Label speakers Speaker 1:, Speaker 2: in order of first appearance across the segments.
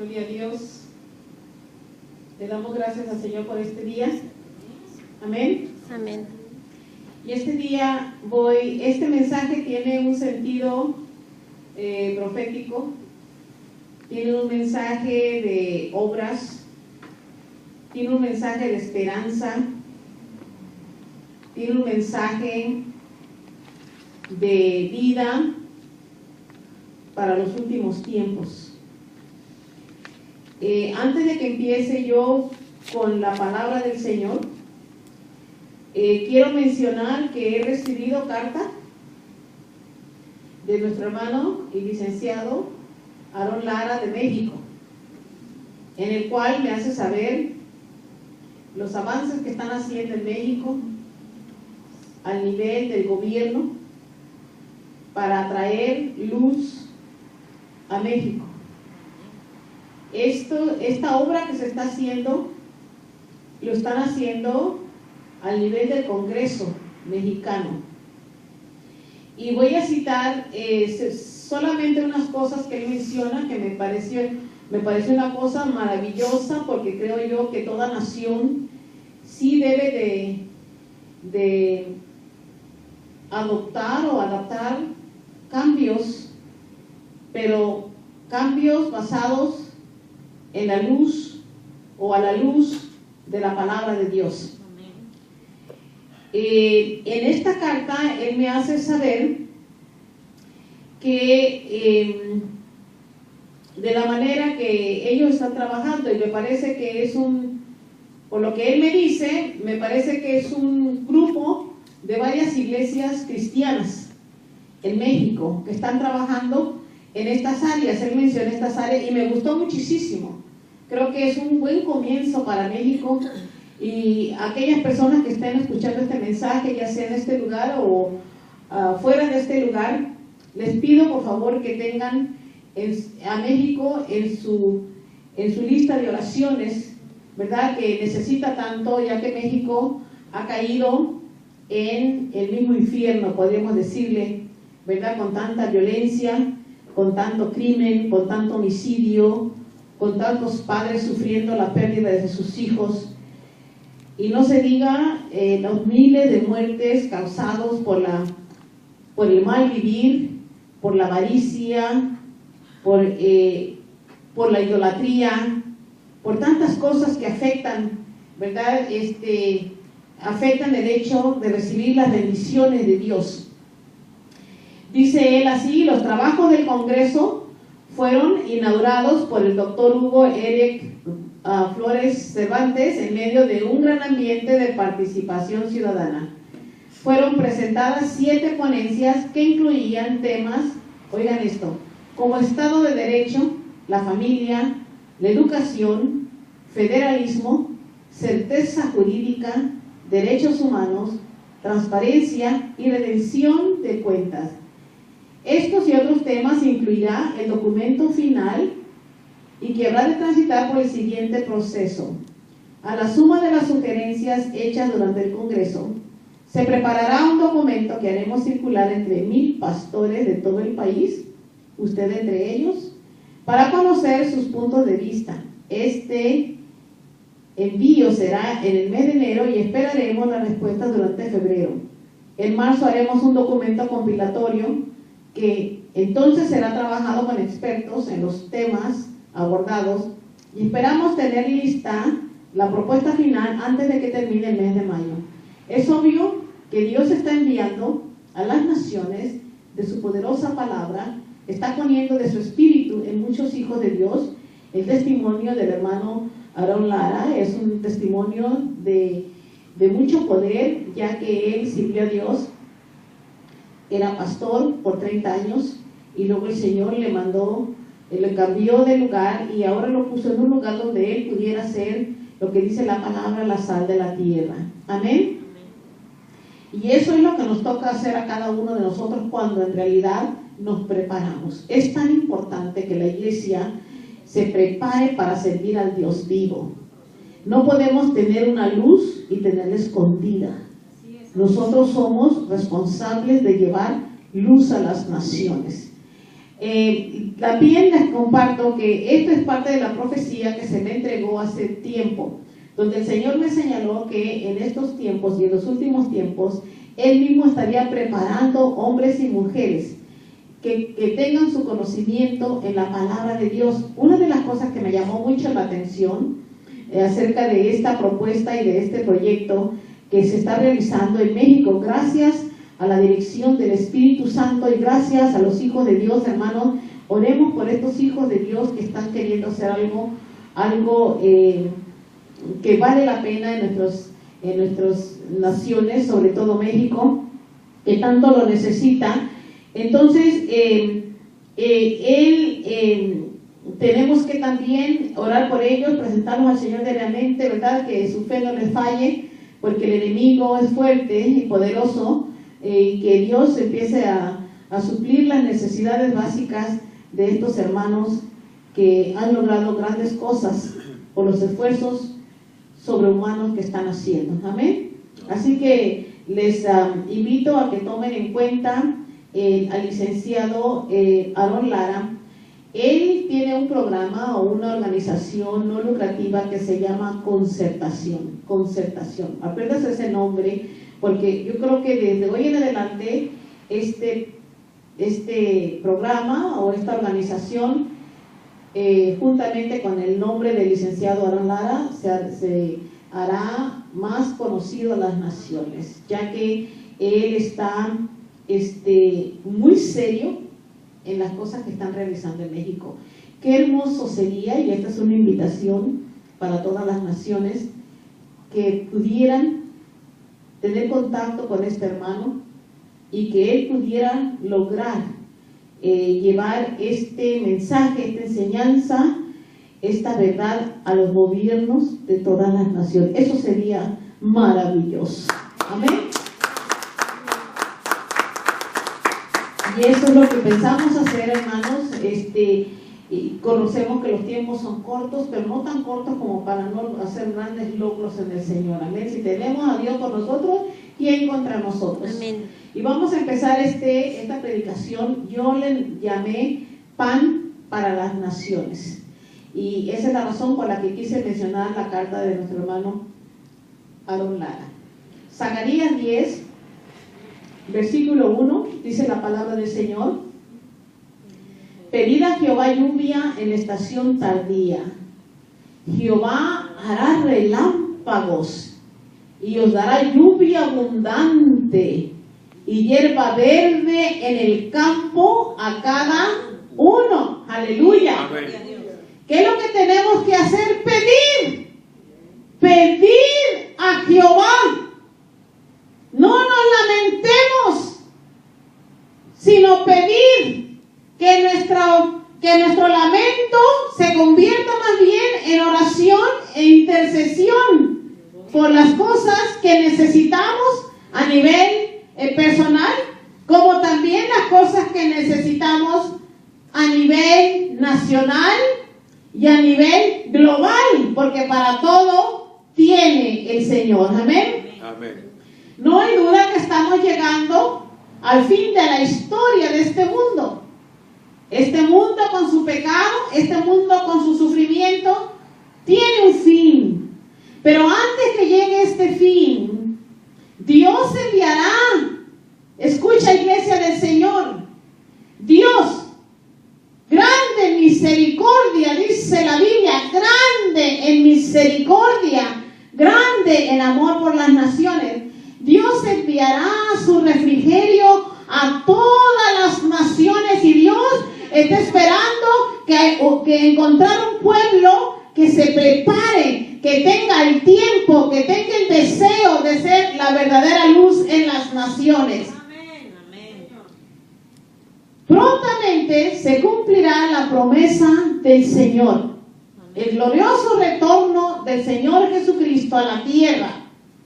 Speaker 1: Gloria a Dios. Le damos gracias al Señor por este día. Amén.
Speaker 2: Amén.
Speaker 1: Y este día este mensaje tiene un sentido profético, tiene un mensaje de obras, tiene un mensaje de esperanza, tiene un mensaje de vida para los últimos tiempos. Antes de que empiece yo con la palabra del Señor, quiero mencionar que he recibido carta de nuestro hermano y licenciado Aarón Lara de México, en el cual me hace saber los avances que están haciendo en México al nivel del gobierno para traer luz a México. Esta obra que se está haciendo, lo están haciendo al nivel del Congreso mexicano. Y voy a citar solamente unas cosas que él menciona que me parece una cosa maravillosa, porque creo yo que toda nación sí debe de adoptar o adaptar cambios, pero cambios basados en la luz o a la luz de la palabra de Dios. En esta carta él me hace saber que de la manera que ellos están trabajando, y me parece que es por lo que él me dice, me parece que es un grupo de varias iglesias cristianas en México que están trabajando en estas áreas. Él menciona estas áreas y me gustó muchísimo. Creo que es un buen comienzo para México, y aquellas personas que estén escuchando este mensaje, ya sea en este lugar o fuera de este lugar, les pido por favor que tengan a México en su lista de oraciones, ¿verdad? Que necesita tanto, ya que México ha caído en el mismo infierno, podríamos decirle, ¿verdad? Con tanta violencia, con tanto crimen, con tanto homicidio, con tantos padres sufriendo la pérdida de sus hijos, y no se diga los miles de muertes causados por el mal vivir, por la avaricia, por la idolatría, por tantas cosas que afectan, ¿verdad? Afectan el hecho de recibir las bendiciones de Dios. Dice él así: los trabajos del Congreso fueron inaugurados por el doctor Hugo Eric Flores Cervantes en medio de un gran ambiente de participación ciudadana. Fueron presentadas 7 ponencias que incluían temas, oigan esto, como Estado de Derecho, la familia, la educación, federalismo, certeza jurídica, derechos humanos, transparencia y redención de cuentas. Estos y otros temas incluirá el documento final y que habrá de transitar por el siguiente proceso. A la suma de las sugerencias hechas durante el Congreso, se preparará un documento que haremos circular entre 1000 pastores de todo el país, usted entre ellos, para conocer sus puntos de vista. Este envío será en el mes de enero y esperaremos la respuesta durante febrero. En marzo haremos un documento compilatorio que entonces será trabajado con expertos en los temas abordados, y esperamos tener lista la propuesta final antes de que termine el mes de mayo. Es obvio que Dios está enviando a las naciones de su poderosa palabra, está poniendo de su espíritu en muchos hijos de Dios. El testimonio del hermano Aarón Lara es un testimonio de mucho poder, ya que él sirvió a Dios, era pastor por 30 años, y luego el Señor le cambió de lugar y ahora lo puso en un lugar donde él pudiera ser, lo que dice la palabra, la sal de la tierra. Amén. Y eso es lo que nos toca hacer a cada uno de nosotros cuando en realidad nos preparamos. Es tan importante que la iglesia se prepare para servir al Dios vivo. No podemos tener una luz y tenerla escondida. Nosotros somos responsables de llevar luz a las naciones. También les comparto que esto es parte de la profecía que se me entregó hace tiempo, donde el Señor me señaló que en estos tiempos y en los últimos tiempos, Él mismo estaría preparando hombres y mujeres que tengan su conocimiento en la palabra de Dios. Una de las cosas que me llamó mucho la atención acerca de esta propuesta y de este proyecto que se está realizando en México, gracias a la dirección del Espíritu Santo y gracias a los hijos de Dios, hermanos, oremos por estos hijos de Dios que están queriendo hacer algo que vale la pena en nuestras naciones, sobre todo México, que tanto lo necesita. Entonces, tenemos que también orar por ellos, presentarnos al Señor diariamente, ¿verdad? Que su fe no les falle, porque el enemigo es fuerte y poderoso, que Dios empiece a suplir las necesidades básicas de estos hermanos que han logrado grandes cosas por los esfuerzos sobrehumanos que están haciendo. Amén. Así que les invito a que tomen en cuenta al licenciado Aaron Lara. Él tiene un programa o una organización no lucrativa que se llama Concertación. Apréndase ese nombre, porque yo creo que desde hoy en adelante este programa o esta organización, juntamente con el nombre del licenciado Aaron Lara, se hará más conocido a las naciones, ya que él está muy serio en las cosas que están realizando en México. Qué hermoso sería, y esta es una invitación para todas las naciones, que pudieran tener contacto con este hermano y que él pudiera lograr llevar este mensaje, esta enseñanza, esta verdad a los gobiernos de todas las naciones. Eso sería maravilloso. Amén. Y eso es lo que pensamos hacer, hermanos. Y conocemos que los tiempos son cortos, pero no tan cortos como para no hacer grandes logros en el Señor. Amén. Si tenemos a Dios con nosotros, ¿quién contra nosotros? Amén. Y vamos a empezar esta predicación. Yo le llamé Pan para las Naciones. Y esa es la razón por la que quise mencionar la carta de nuestro hermano Aaron Lara. Zacarías 10, versículo 1, dice la palabra del Señor: pedid a Jehová lluvia en la estación tardía. Jehová hará relámpagos y os dará lluvia abundante y hierba verde en el campo a cada uno. Aleluya. Amén. ¿Qué es lo que tenemos que hacer? Pedir a Jehová. No nos lamentemos, sino pedir que nuestro lamento se convierta más bien en oración e intercesión por las cosas que necesitamos a nivel personal, como también las cosas que necesitamos a nivel nacional y a nivel global, porque para todo tiene el Señor. Amén. Amén. No hay duda que estamos llegando al fin de la historia de este mundo. Este mundo con su pecado, este mundo con su sufrimiento, tiene un fin. Pero antes que llegue este fin, Dios enviará, escucha, iglesia del Señor, Dios, grande en misericordia, dice la Biblia, grande en misericordia, grande en amor por las naciones. Dios enviará su refrigerio a todas las naciones y Dios está esperando que encontrar un pueblo que se prepare, que tenga el tiempo, que tenga el deseo de ser la verdadera luz en las naciones. Amén. Amén. Prontamente se cumplirá la promesa del Señor, el glorioso retorno del Señor Jesucristo a la tierra.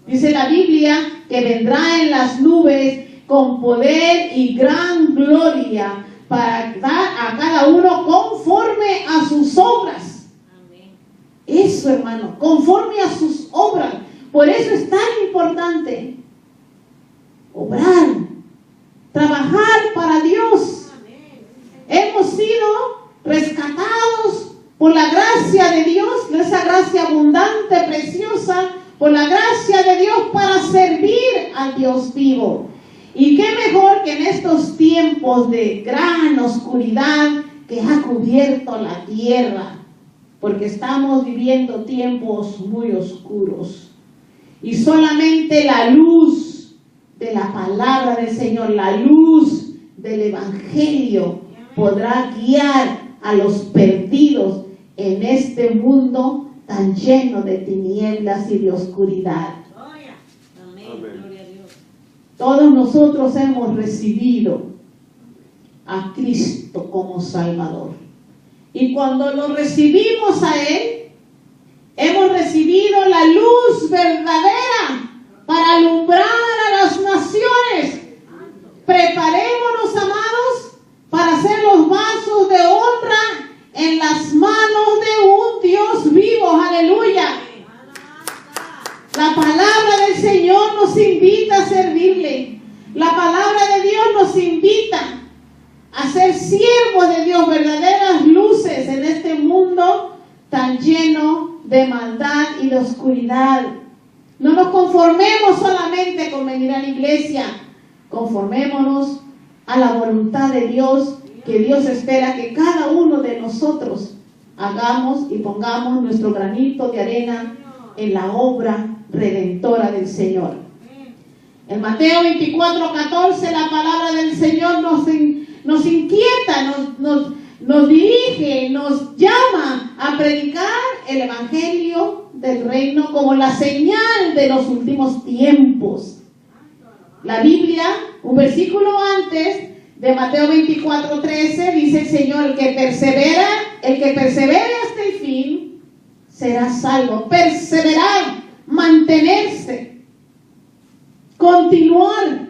Speaker 1: Dice la Biblia que vendrá en las nubes con poder y gran gloria para dar a cada uno conforme a sus obras. Amén. Eso, hermano, conforme a sus obras. Por eso es tan importante obrar, trabajar para Dios. Amén. Hemos rescatados por la gracia de Dios, esa gracia abundante, preciosa, por la gracia de Dios para servir al Dios vivo. Y qué mejor que en estos tiempos de gran oscuridad que ha cubierto la tierra, porque estamos viviendo tiempos muy oscuros. Y solamente la luz de la palabra del Señor, la luz del Evangelio podrá guiar a los perdidos en este mundo tan lleno de tinieblas y de oscuridad.
Speaker 2: Amén. Gloria a Dios.
Speaker 1: Todos nosotros hemos recibido a Cristo como Salvador. Y cuando lo recibimos a Él, hemos recibido la luz verdadera para alumbrar a las naciones. Preparémonos, amados, para ser los vasos de honra en las manos de un Dios vivo. Aleluya. La palabra del Señor nos invita a servirle. La palabra de Dios nos invita a ser siervos de Dios, verdaderas luces en este mundo tan lleno de maldad y de oscuridad. No nos conformemos solamente con venir a la iglesia, conformémonos a la voluntad de Dios, que Dios espera que cada uno de nosotros hagamos y pongamos nuestro granito de arena en la obra redentora del Señor. En Mateo 24:14 la palabra del Señor nos inquieta, nos dirige, nos llama a predicar el Evangelio del Reino como la señal de los últimos tiempos. La Biblia, un versículo antes de Mateo 24:13, dice el Señor: el que persevere hasta el fin será salvo. Perseverar, mantenerse, continuar.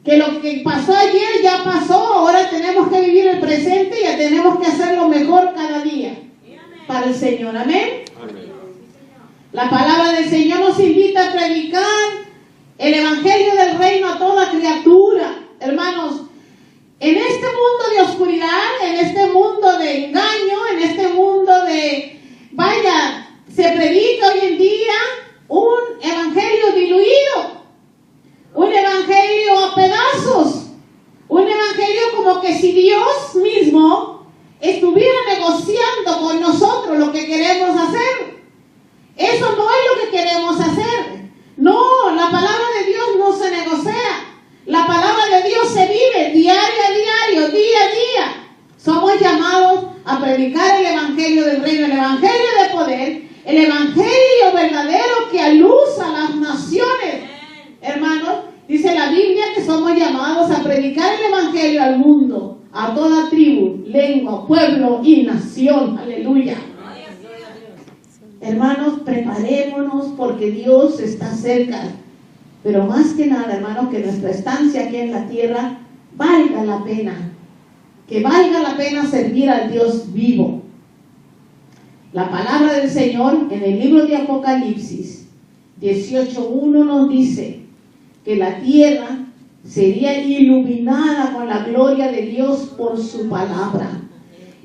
Speaker 1: Que lo que pasó ayer ya pasó, ahora tenemos que vivir el presente y ya tenemos que hacer lo mejor cada día para el Señor. Amén.
Speaker 2: Amén.
Speaker 1: La palabra del Señor nos invita a predicar el Evangelio del Reino a toda criatura. Hermanos, en este mundo de oscuridad, en este mundo de engaño, en este mundo se predica hoy en día un evangelio diluido, un evangelio a pedazos, un evangelio como que si Dios mismo estuviera negociando con nosotros lo que queremos hacer. Eso no es lo que queremos hacer. No, la palabra de Dios no se negocia. La palabra de Dios se vive diario a diario, día a día. Somos llamados a predicar el Evangelio del Reino, el Evangelio de poder, el Evangelio verdadero que aluza a las naciones. Hermanos, dice la Biblia que somos llamados a predicar el Evangelio al mundo, a toda tribu, lengua, pueblo y nación. Aleluya. Hermanos, preparémonos porque Dios está cerca. Pero más que nada, hermanos, que nuestra estancia aquí en la tierra valga la pena. Que valga la pena servir al Dios vivo. La palabra del Señor en el libro de Apocalipsis 18:1 nos dice que la tierra sería iluminada con la gloria de Dios por su palabra.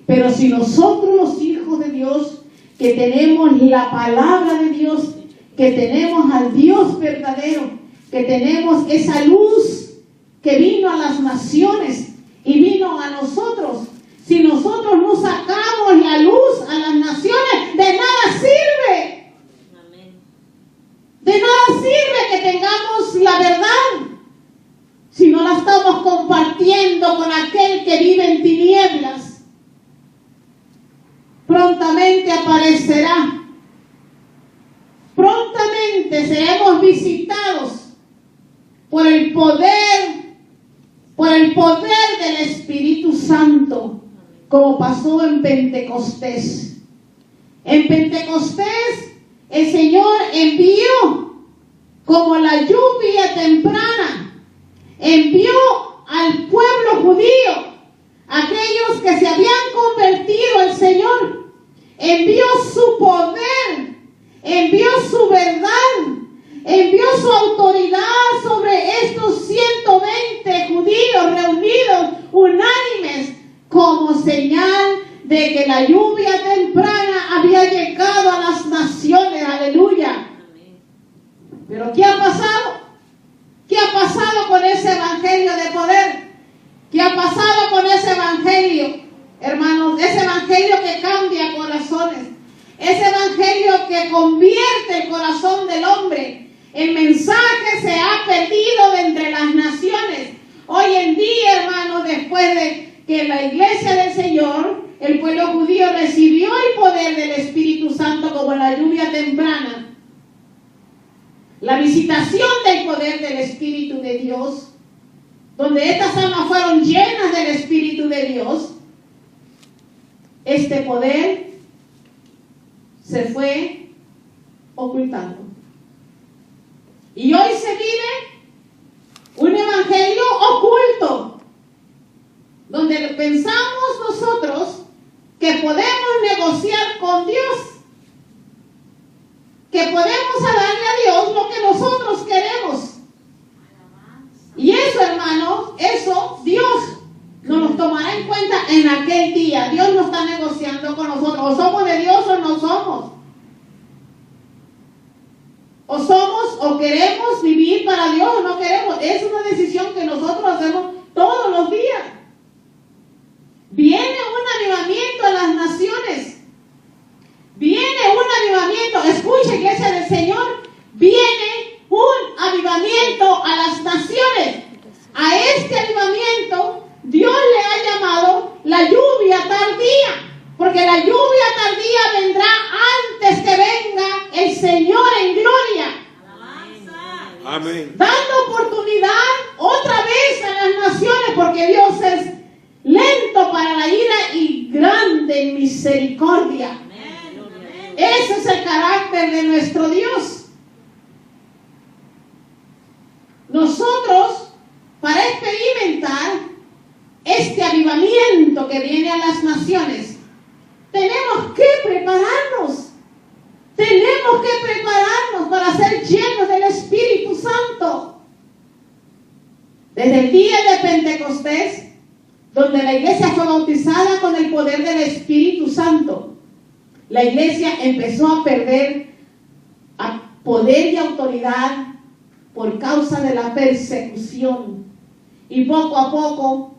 Speaker 1: Pero si nosotros los hijos de Dios, que tenemos la palabra de Dios, que tenemos al Dios verdadero, que tenemos esa luz que vino a las naciones y vino a nosotros, si nosotros no sacamos la luz a las naciones, de nada sirve. De nada sirve que tengamos la verdad si no la estamos compartiendo con aquel que vive en tinieblas. Prontamente aparecerá. Prontamente seremos visitados por el poder del Espíritu Santo, como pasó en Pentecostés. En Pentecostés el Señor envió como la lluvia temprana, envió al pueblo judío, aquellos que se habían convertido al Señor, envió su poder, envió su verdad, envió su autoridad sobre estos 120 judíos reunidos, unánimes, como señal de que la lluvia temprana había llegado a las naciones. Aleluya. Pero ¿qué ha pasado? ¿Qué ha pasado con ese evangelio de poder? ¿Qué ha pasado con ese evangelio, hermanos? Ese evangelio que cambia corazones. Ese evangelio que convierte el corazón del hombre. El mensaje se ha perdido de entre las naciones. Hoy en día, hermanos, después de que la iglesia del Señor, el pueblo judío recibió el poder del Espíritu Santo como la lluvia temprana, la visitación del poder del Espíritu de Dios, donde estas almas fueron llenas del Espíritu de Dios, este poder se fue ocultando. Y hoy se vive un evangelio oculto, donde pensamos nosotros que podemos negociar con Dios, que podemos darle a Dios lo que nosotros queremos. Y eso, hermanos, eso Dios no nos tomará en cuenta en aquel día. Dios no está negociando con nosotros. O somos de Dios o no somos. O somos o queremos vivir para Dios o no queremos. Es una decisión que nosotros hacemos todos los días. Viene un avivamiento a las naciones. Viene un avivamiento. Escuche, iglesia del Señor. Viene un avivamiento a las naciones. A este avivamiento Dios le ha llamado la lluvia tardía. Porque la lluvia tardía vendrá antes que venga el Señor en gloria.
Speaker 3: Amén.
Speaker 1: Dando oportunidad otra vez a las naciones, porque Dios es lento para la ira y grande en misericordia. Ese es el carácter de nuestro Dios. Nosotros, para experimentar este avivamiento que viene a las naciones, tenemos que prepararnos. Tenemos que prepararnos para ser llenos del Espíritu Santo. Desde el día de Pentecostés, donde la iglesia fue bautizada con el poder del Espíritu Santo, la iglesia empezó a perder poder y autoridad por causa de la persecución. Y poco a poco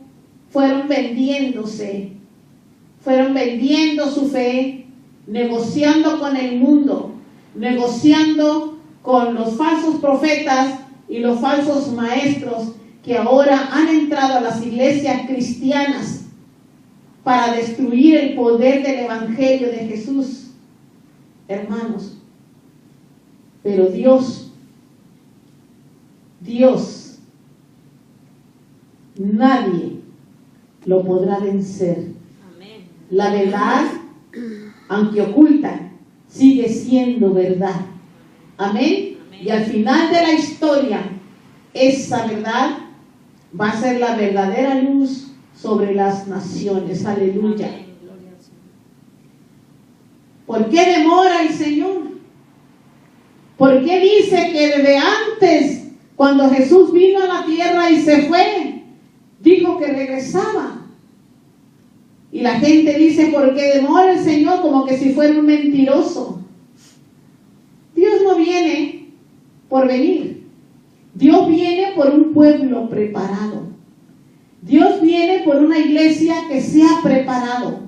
Speaker 1: fueron vendiendo su fe, negociando con el mundo, negociando con los falsos profetas y los falsos maestros que ahora han entrado a las iglesias cristianas para destruir el poder del evangelio de Jesús, hermanos. Pero Dios, nadie lo podrá vencer.
Speaker 2: Amén.
Speaker 1: La verdad, aunque oculta, sigue siendo verdad. Amén.
Speaker 2: Amén.
Speaker 1: Y al final de la historia, esa verdad va a ser la verdadera luz sobre las naciones. Aleluya.
Speaker 2: Amén. Gloria al Señor.
Speaker 1: ¿Por qué demora el Señor? ¿Por qué dice que desde antes, cuando Jesús vino a la tierra y se fue, dijo que regresaba? Y la gente dice, ¿por qué demora el Señor? Como que si fuera un mentiroso. Dios no viene por venir. Dios viene por un pueblo preparado. Dios viene por una iglesia que se ha preparado,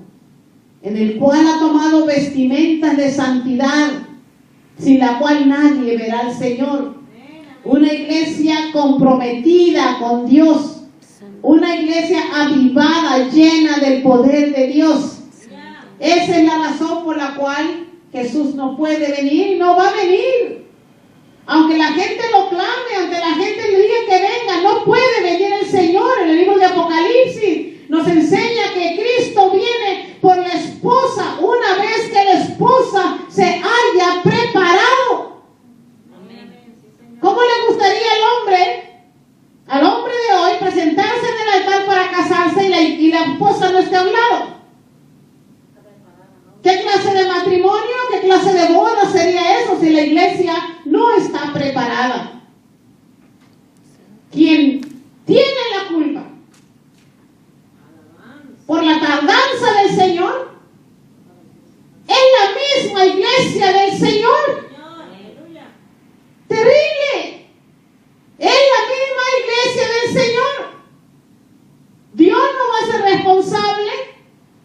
Speaker 1: en el cual ha tomado vestimentas de santidad, sin la cual nadie verá al Señor. Una iglesia comprometida con Dios. Una iglesia avivada, llena del poder de Dios. Esa es la razón por la cual Jesús no puede venir y no va a venir. Aunque la gente lo clame, aunque la gente le diga que venga, no puede venir el Señor. En el libro de Apocalipsis nos enseña que Cristo viene por la esposa una vez que la esposa se haya preparado. ¿Cómo le gustaría al hombre de hoy, presentarse en el altar para casarse y la esposa no esté a un lado? ¿Qué clase de matrimonio, qué clase de boda sería eso si la iglesia no está preparada? ¿Quién tiene la culpa? Por la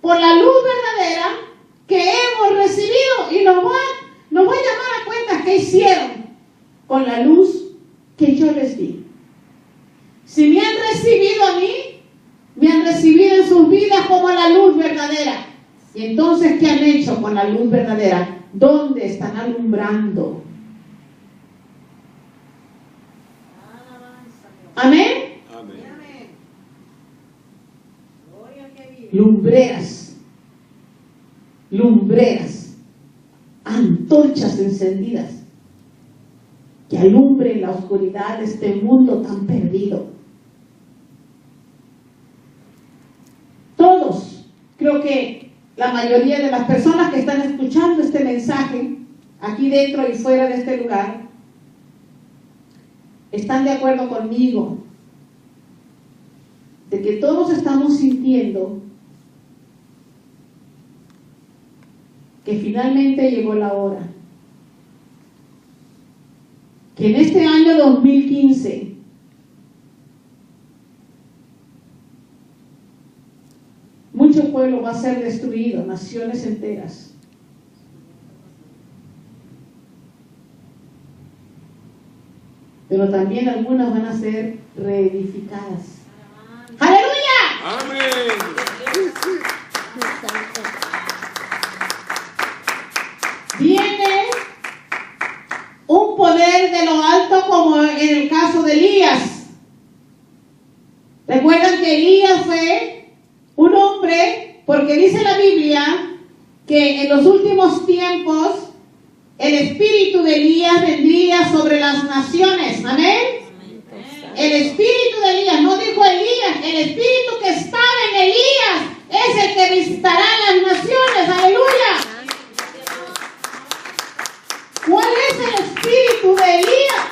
Speaker 1: por la luz verdadera que hemos recibido, y nos va a llamar a cuenta qué hicieron con la luz que yo les di. Si me han recibido a mí, me han recibido en sus vidas como la luz verdadera. Y entonces, ¿qué han hecho con la luz verdadera? ¿Dónde están alumbrando? Amén.
Speaker 3: Amén.
Speaker 1: Lumbreras, antorchas encendidas que alumbren la oscuridad de este mundo tan perdido. Todos, creo que la mayoría de las personas que están escuchando este mensaje, aquí dentro y fuera de este lugar, están de acuerdo conmigo de que todos estamos sintiendo que finalmente llegó la hora, que en este año 2015 mucho pueblo va a ser destruido, naciones enteras. Pero también algunas van a ser reedificadas. ¡Aleluya!
Speaker 3: Amén.
Speaker 1: Viene un poder de lo alto como en el caso de Elías. Recuerdan que Elías fue un hombre, porque dice la Biblia que en los últimos tiempos el espíritu de Elías vendría sobre las naciones. Amén. El espíritu de Elías, no dijo Elías, el espíritu que estaba en Elías es el que visitará las naciones. Aleluya. ¿Cuál es el espíritu de Elías?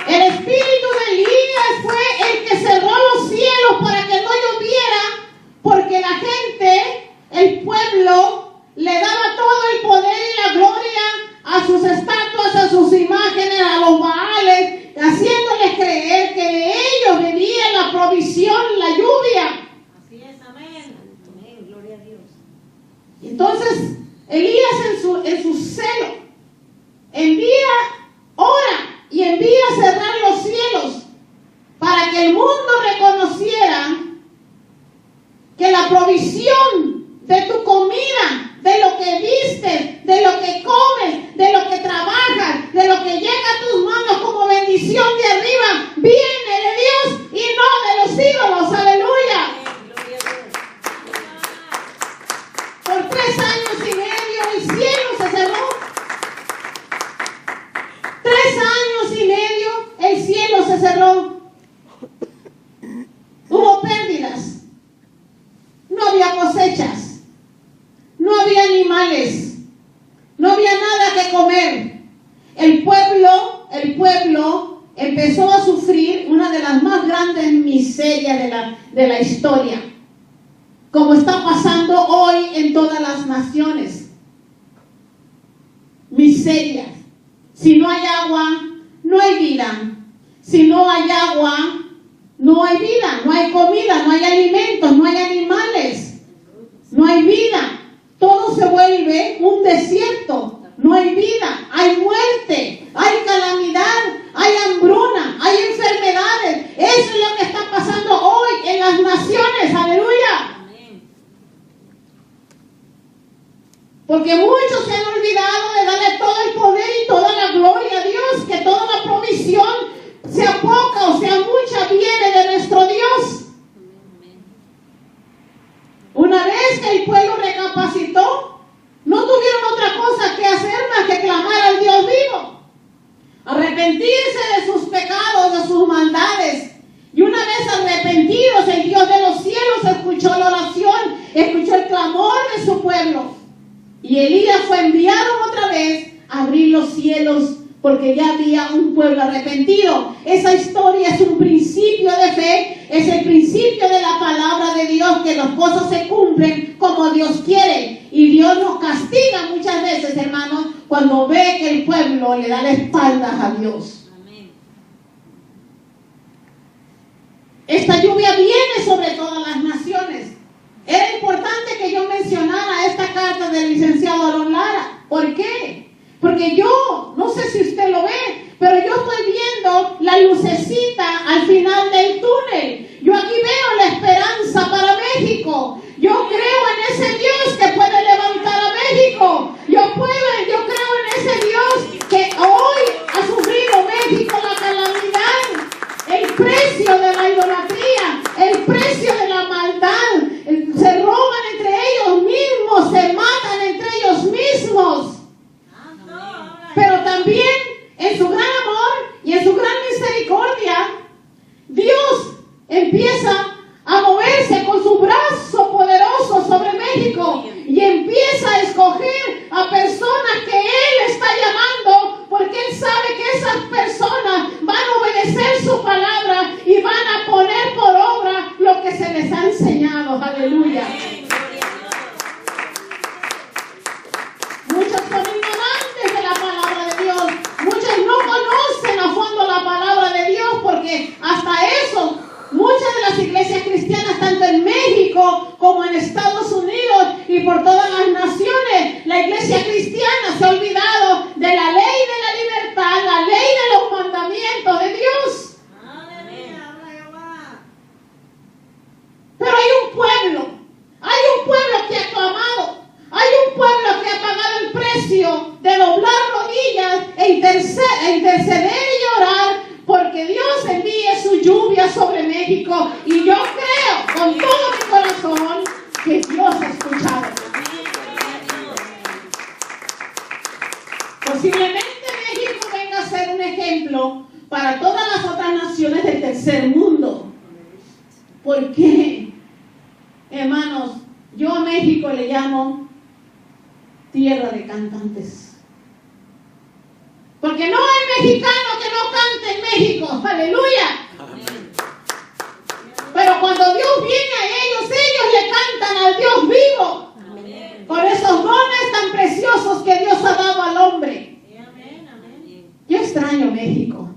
Speaker 1: El espíritu de Elías fue el que cerró los cielos para que no lloviera, porque la gente, el pueblo, le daba todo el poder y la gloria a sus estatuas, a sus imágenes, a los baales, haciéndoles creer que de ellos venía la provisión, la lluvia.
Speaker 2: Así es, amén. Amén, gloria a Dios.
Speaker 1: Entonces, Elías en su celo ora y envía a cerrar los cielos para que el mundo reconociera que la provisión de tu comida, de lo que vistes, de lo que comes, de lo que trabajas, de lo que llega a tus manos como bendición de arriba, viene de Dios y no de los ídolos. Aleluya.
Speaker 2: Gloria a Dios.
Speaker 1: Por 3 años y medio el cielo se cerró. 3 años y medio el cielo se cerró. Hubo pérdidas. No había cosechas. No había animales. No había nada que comer. El pueblo empezó a sufrir una de las más grandes miserias de la historia, como está pasando hoy en todas las naciones. Miseria. Si no hay agua, no hay vida. Si no hay agua, no hay vida, no hay comida, no hay alimentos, no hay animales, no hay vida. Todo se vuelve un desierto. No hay vida, hay muerte, hay calamidad, hay hambruna, hay enfermedades. Eso es lo que está pasando hoy en las naciones. Aleluya.
Speaker 2: Amén.
Speaker 1: Porque muchos se han olvidado de darle todo el poder y toda la gloria a Dios, que toda la provisión, sea poca o sea mucha, viene de nuestro Dios. Una vez que el pueblo recapacitó, no tuvieron otra cosa que hacer más que clamar al Dios vivo, arrepentirse de sus pecados, de sus maldades. Y una vez arrepentidos, el Dios de los cielos escuchó la oración, escuchó el clamor de su pueblo. Y Elías fue enviado otra vez a abrir los cielos, porque ya había un pueblo arrepentido. Esa historia es un principio de fe, es el principio de la palabra de Dios, que las cosas se cumplen como Dios quiere. Y Dios nos castiga muchas veces, hermanos, cuando ve que el pueblo le da la espalda a Dios.
Speaker 2: Amén.
Speaker 1: Esta lluvia viene sobre todas las naciones. Era importante licenciado Aaron Lara. ¿Por qué? Porque yo, no sé si usted lo ve, pero yo estoy viendo la lucecita al final del túnel. Yo aquí veo la esperanza para México. Yo creo en ese Dios que puede levantar a México. Yo creo en ese Dios que hoy ha sufrido México la calamidad, el precio de la idolatría, el precio de la maldad. Se roban entre ellos mismos, se matan entre ellos mismos. Pero también en su gran amor y en su gran misericordia, Dios empieza a moverse con su brazo poderoso sobre México y empieza a escoger a personas que Él está llamando, porque Él sabe que esas personas van a obedecer su palabra y van a poner por obra lo que se les ha enseñado. Aleluya. Muchos son ignorantes de la palabra de Dios. Muchos no conocen a fondo la palabra de Dios, porque hasta eso, muchas de las iglesias cristianas, tanto en México como en Estados Unidos y por todas las naciones, la iglesia cristiana se ha olvidado de la ley de la libertad, la ley de los mandamientos de Dios. Pero hay un pueblo que ha clamado, hay un pueblo que ha pagado el precio de doblar rodillas e interceder y orar porque Dios envíe su lluvia sobre México. Y yo creo con todo mi corazón que Dios ha escuchado. Posiblemente México venga a ser un ejemplo para todas las otras naciones del tercer mundo. ¿Por qué? Hermanos, yo a México le llamo tierra de cantantes. Porque no hay mexicano que no cante en México. Aleluya. Pero cuando Dios viene a ellos le cantan al Dios vivo. Por esos dones tan preciosos que Dios ha dado al hombre. Yo extraño México.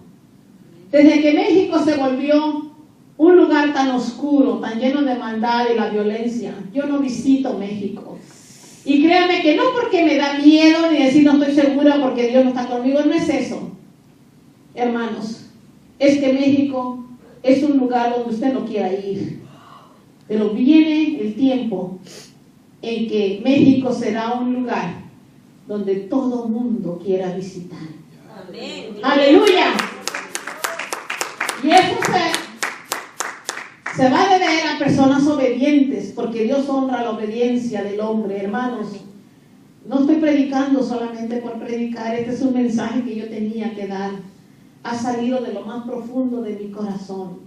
Speaker 1: Desde que México se volvió un lugar tan oscuro, tan lleno de maldad y la violencia, yo no visito México. Y créanme que no porque me da miedo ni decir no estoy segura porque Dios no está conmigo, no es eso. Hermanos, es que México es un lugar donde usted no quiera ir. Pero viene el tiempo en que México será un lugar donde todo mundo quiera visitar. Amén. Aleluya. Y eso se va a deber a personas obedientes, porque Dios honra la obediencia del hombre. Hermanos, no estoy predicando solamente por predicar. Este es un mensaje que yo tenía que dar. Ha salido de lo más profundo de mi corazón.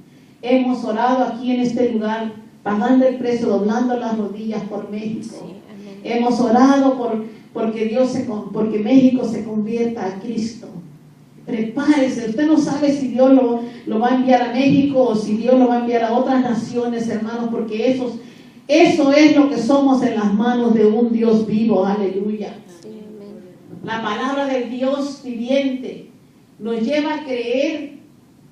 Speaker 1: Hemos orado aquí en este lugar, pagando el precio, doblando las rodillas por México. Hemos orado porque México se convierta a Cristo. Prepárese, usted no sabe si Dios lo va a enviar a México o si Dios lo va a enviar a otras naciones, hermanos, porque eso es lo que somos en las manos de un Dios vivo. Aleluya. La palabra del Dios viviente nos lleva a creer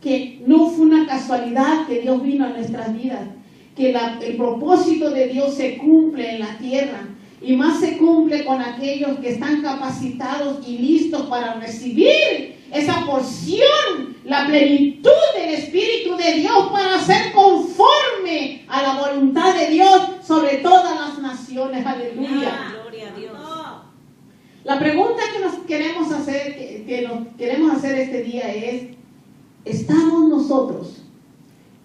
Speaker 1: que no fue una casualidad que Dios vino a nuestras vidas, que el propósito de Dios se cumple en la tierra, y más se cumple con aquellos que están capacitados y listos para recibir esa porción, la plenitud del Espíritu de Dios, para ser conforme a la voluntad de Dios sobre todas las naciones. Aleluya.
Speaker 2: Gloria a Dios.
Speaker 1: La pregunta que nos queremos hacer este día es: ¿estamos nosotros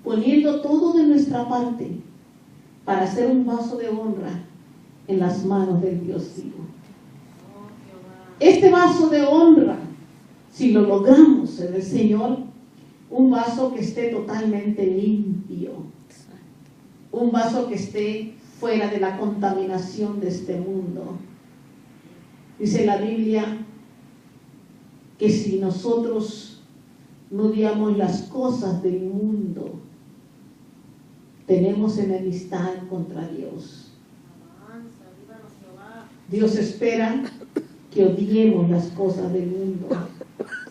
Speaker 1: poniendo todo de nuestra parte para hacer un vaso de honra en las manos del Dios vivo? Este vaso de honra, si lo logramos en el Señor, un vaso que esté totalmente limpio, un vaso que esté fuera de la contaminación de este mundo. Dice la Biblia que si nosotros no odiamos las cosas del mundo, tenemos enemistad contra Dios. Dios espera que odiemos las cosas del mundo.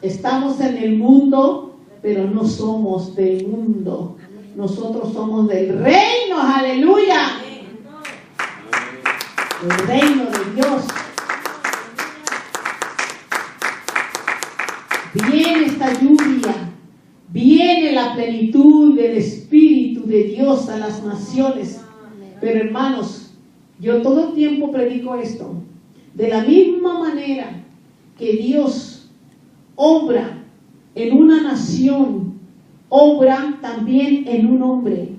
Speaker 1: Estamos en el mundo, pero no somos del mundo. Nosotros somos del reino. Aleluya. El reino de Dios. Viene esta lluvia, viene la plenitud del Espíritu de Dios a las naciones. Pero hermanos, yo todo el tiempo predico esto. De la misma manera que Dios obra en una nación, obra también en un hombre.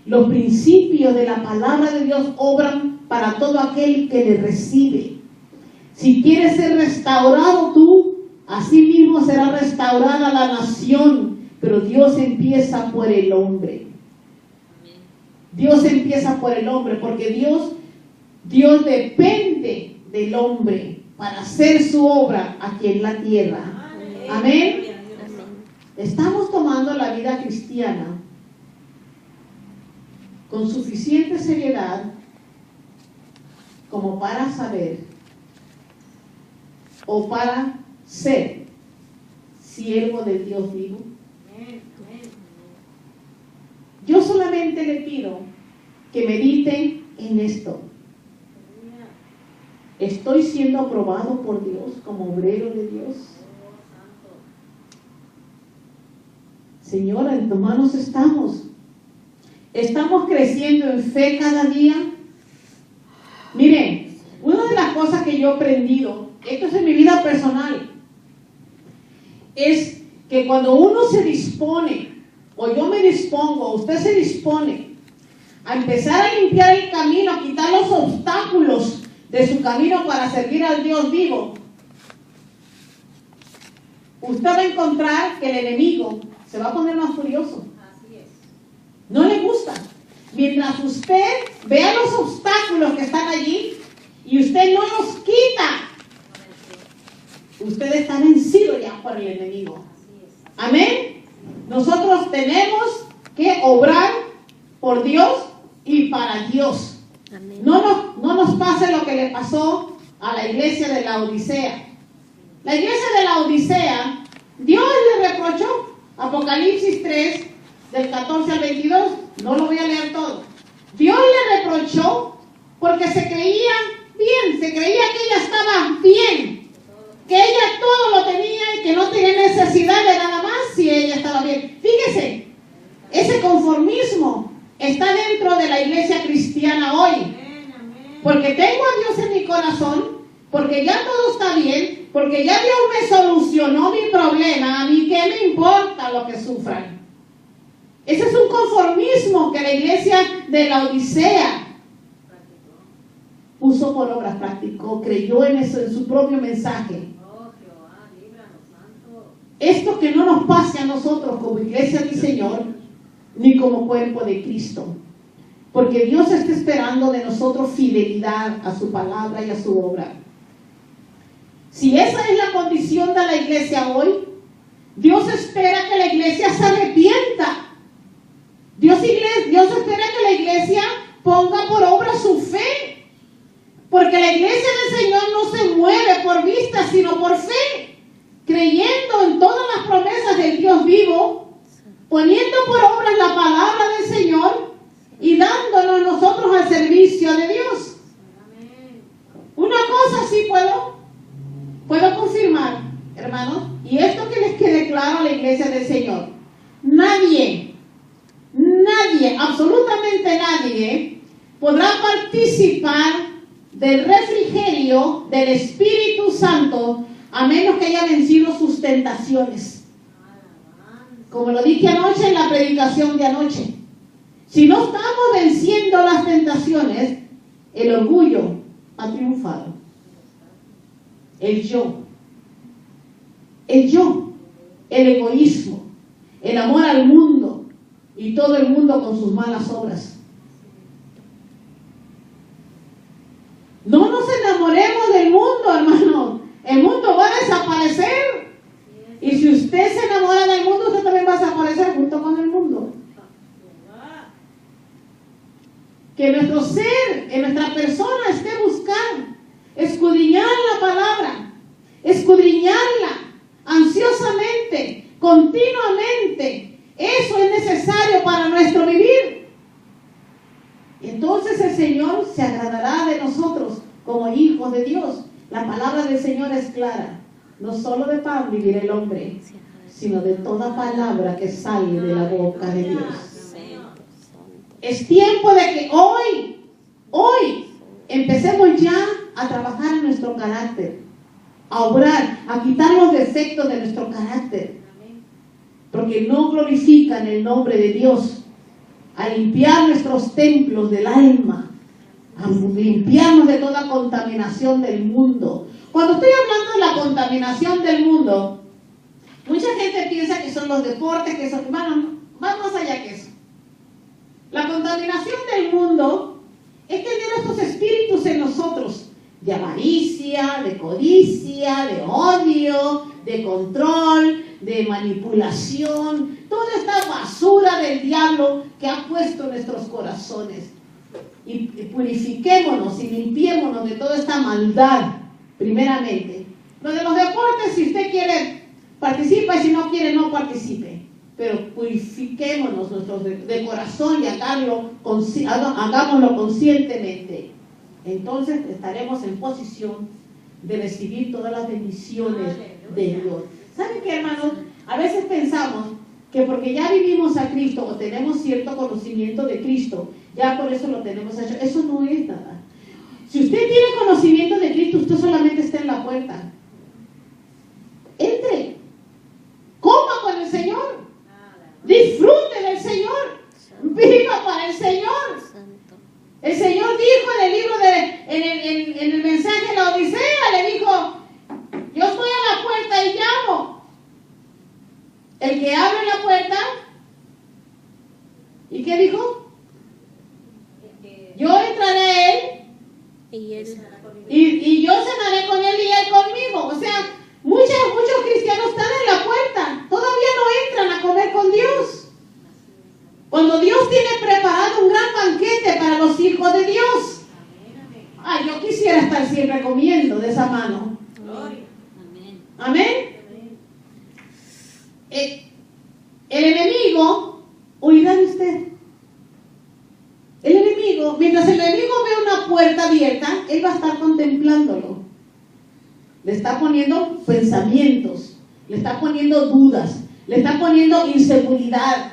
Speaker 1: Los principios de la palabra de Dios obran para todo aquel que le recibe. Si quieres ser restaurado tú, así mismo será restaurada la nación, pero Dios empieza por el hombre. Dios empieza por el hombre, porque Dios depende del hombre para hacer su obra aquí en la tierra. Amén. Estamos tomando la vida cristiana con suficiente seriedad como para saber o para ser siervo del Dios vivo. Yo solamente le pido que mediten en esto. ¿Estoy siendo aprobado por Dios como obrero de Dios? Señora, en tus manos estamos. ¿Estamos creciendo en fe cada día? Miren, una de las cosas que yo he aprendido, esto es en mi vida personal, es que cuando uno se dispone, o yo me dispongo, usted se dispone a empezar a limpiar el camino, a quitar los obstáculos de su camino para servir al Dios vivo, usted va a encontrar que el enemigo se va a poner más furioso.
Speaker 2: Así es.
Speaker 1: No le gusta. Mientras usted vea los obstáculos que están allí y usted no los quita, usted está vencido ya por el enemigo. Amén. Nosotros tenemos que obrar por Dios y para Dios. No nos pase lo que le pasó a la iglesia de la Odisea. La iglesia de la Odisea, Dios le reprochó. Apocalipsis 3, del 14 al 22, no lo voy a leer todo. Dios le reprochó porque se creía bien, se creía que ella estaba bien, que ella todo lo tenía y que no tenía necesidad de nada más si ella estaba bien. Fíjese, ese conformismo está dentro de la iglesia cristiana hoy. Porque tengo a Dios en mi corazón, porque ya todo está bien, porque ya Dios me solucionó mi problema, a mí qué me importa lo que sufran. Ese es un conformismo que la iglesia de la Odisea puso por obra, practicó, creyó en eso, en su propio mensaje. Esto que no nos pase a nosotros como iglesia del Señor, ni como cuerpo de Cristo. Porque Dios está esperando de nosotros fidelidad a su palabra y a su obra. Si esa es la condición de la iglesia hoy, Dios espera que la iglesia se arrepienta. Dios espera que la iglesia ponga por obra su fe. Porque la iglesia del Señor no se mueve por vista, sino por fe. Creyendo en todas las promesas del Dios vivo, poniendo por obra la palabra del Señor y dándonos nosotros al servicio de Dios. Una cosa sí puedo confirmar, hermanos, y esto que les quede claro a la iglesia del Señor: nadie, absolutamente nadie podrá participar del refrigerio del Espíritu Santo a menos que haya vencido sus tentaciones. Como lo dije anoche en la predicación de anoche, si no estamos venciendo las tentaciones, el orgullo ha triunfado. El yo, el egoísmo, el amor al mundo y todo el mundo con sus malas obras. No nos enamoremos del mundo, hermano. El mundo va a desaparecer. Y si usted se enamora del mundo, usted también va a desaparecer junto con el mundo. Que nuestro ser, en nuestra persona, esté buscando, escudriñar la palabra, escudriñarla ansiosamente, continuamente. Eso es necesario para nuestro vivir. Entonces el Señor se agradará de nosotros, somos hijos de Dios. La palabra del Señor es clara. No solo de pan vivirá el hombre, sino de toda palabra que sale de la boca de Dios. Es tiempo de que hoy, empecemos ya a trabajar en nuestro carácter, a obrar, a quitar los defectos de nuestro carácter, porque no glorifican el nombre de Dios, a limpiar nuestros templos del alma, a limpiarnos de toda contaminación del mundo. Cuando estoy hablando de la contaminación del mundo, mucha gente piensa que son los deportes, que son, bueno, va más allá que eso. La contaminación del mundo es tener estos espíritus en nosotros, de avaricia, de codicia, de odio, de control, de manipulación, toda esta basura del diablo que ha puesto en nuestros corazones. Y purifiquémonos y limpiémonos de toda esta maldad, primeramente. Lo de los deportes, si usted quiere, participa, y si no quiere, no participe. Pero purifiquémonos nosotros de corazón y hagámoslo conscientemente. Entonces estaremos en posición de recibir todas las bendiciones de Dios. ¿Saben qué, hermanos? A veces pensamos que porque ya vivimos a Cristo o tenemos cierto conocimiento de Cristo, ya por eso lo tenemos hecho. Eso no es nada. Si usted tiene conocimiento de Cristo, usted solamente está en la puerta. Entre, coma con el Señor, disfrute del Señor, viva para el Señor. El Señor dijo en el libro en el mensaje de la Odisea, le dijo: yo estoy a la puerta y llamo. El que abre la puerta, ¿y qué dijo? Yo entraré a él y yo cenaré con él y él conmigo. O sea, muchos cristianos están en la puerta, todavía no entran a comer con Dios. Cuando Dios tiene preparado un gran banquete para los hijos de Dios. Ay, yo quisiera estar siempre comiendo de esa mano. Amén. El enemigo huirá de usted. El enemigo, mientras el enemigo ve una puerta abierta, él va a estar contemplándolo. Le está poniendo pensamientos, le está poniendo dudas, le está poniendo inseguridad.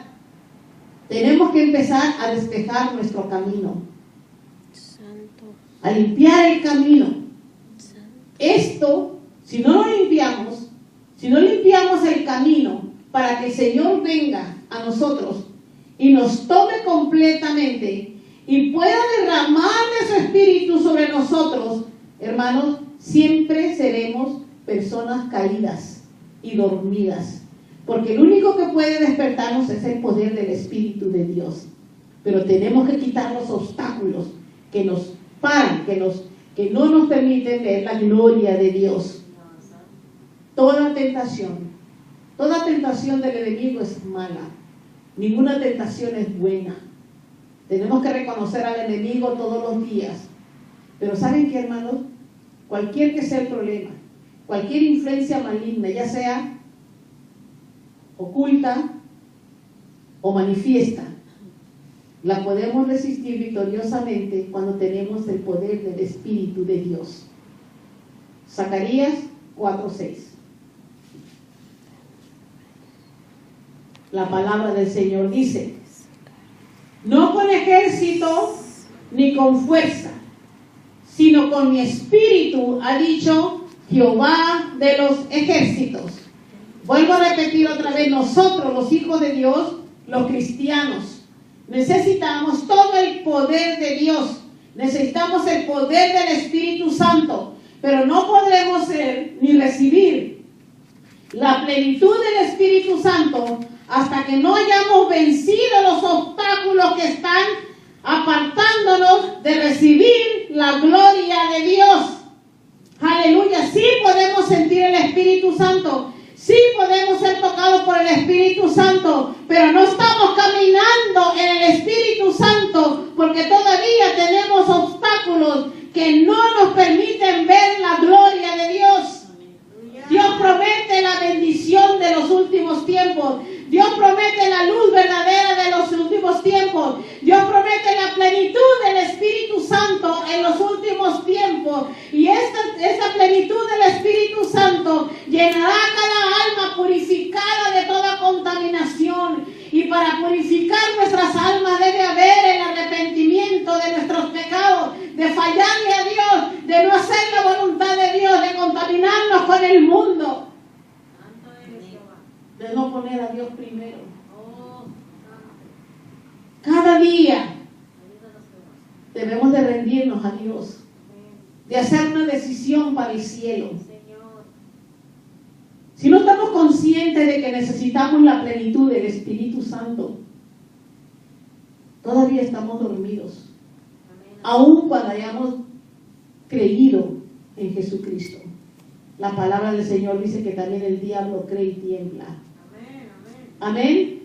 Speaker 1: Tenemos que empezar a despejar nuestro camino, a limpiar el camino. Esto, si no lo limpiamos, si no limpiamos el camino para que el Señor venga a nosotros y nos tome completamente y pueda derramar de su espíritu sobre nosotros, hermanos, siempre seremos personas caídas y dormidas. Porque el único que puede despertarnos es el poder del Espíritu de Dios. Pero tenemos que quitar los obstáculos que nos paran, que no nos permiten ver la gloria de Dios. Toda tentación del enemigo es mala. Ninguna tentación es buena. Tenemos que reconocer al enemigo todos los días. Pero ¿saben qué, hermanos? Cualquier que sea el problema, cualquier influencia maligna, ya sea oculta o manifiesta, la podemos resistir victoriosamente cuando tenemos el poder del Espíritu de Dios. Zacarías 4:6. La palabra del Señor dice: no con ejército ni con fuerza, sino con mi espíritu, ha dicho Jehová de los ejércitos. Vuelvo a repetir otra vez, nosotros los hijos de Dios, los cristianos, necesitamos todo el poder de Dios, necesitamos el poder del Espíritu Santo, pero no podremos ser ni recibir la plenitud del Espíritu Santo hasta que no hayamos vencido los obstáculos que están apartándonos de recibir la gloria de Dios. Aleluya, sí podemos sentir el Espíritu Santo, sí podemos ser tocados por el Espíritu Santo, pero no estamos caminando en el Espíritu Santo porque todavía tenemos obstáculos que no nos permiten ver la gloria de Dios. Dios promete la bendición de los últimos tiempos. Dios promete la luz verdadera de los últimos tiempos. Dios promete la plenitud del Espíritu Santo en los últimos nuevos tiempos. Y esta plenitud del Espíritu Santo llenará cada alma purificada de toda contaminación. Y para purificar nuestras almas debe haber el arrepentimiento de nuestros pecados, de fallarle a Dios, de no hacer la voluntad de Dios, de contaminarnos con el mundo, de no poner a Dios primero. Cada día debemos de rendirnos a Dios, de hacer una decisión para el cielo. Si no estamos conscientes de que necesitamos la plenitud del Espíritu Santo, todavía estamos dormidos, aun cuando hayamos creído en Jesucristo. La palabra del Señor dice que también el diablo cree y tiembla. Amén.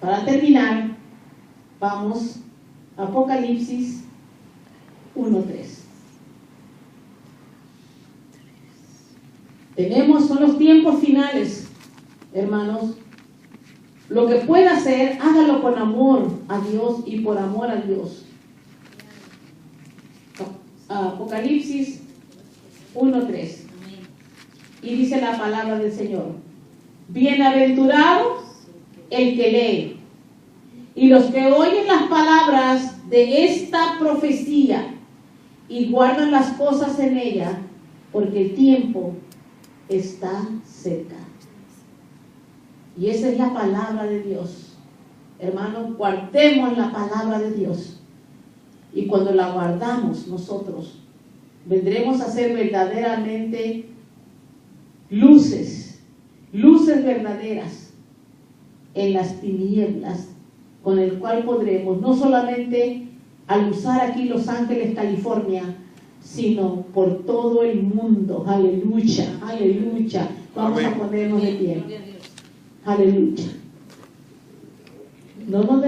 Speaker 1: Para terminar, vamos a Apocalipsis 1:3. Son los tiempos finales, hermanos. Lo que pueda hacer, hágalo con amor a Dios y por amor a Dios. Apocalipsis 1:3. Y dice la palabra del Señor: bienaventurado el que lee y los que oyen las palabras de esta profecía y guardan las cosas en ella, porque el tiempo está cerca. Y esa es la palabra de Dios. Hermanos, guardemos la palabra de Dios. Y cuando la guardamos nosotros, vendremos a ser verdaderamente luces verdaderas en las tinieblas, con el cual podremos no solamente al usar aquí Los Ángeles, California, sino por todo el mundo. Aleluya, aleluya. Vamos a ponernos de pie. Aleluya. No nos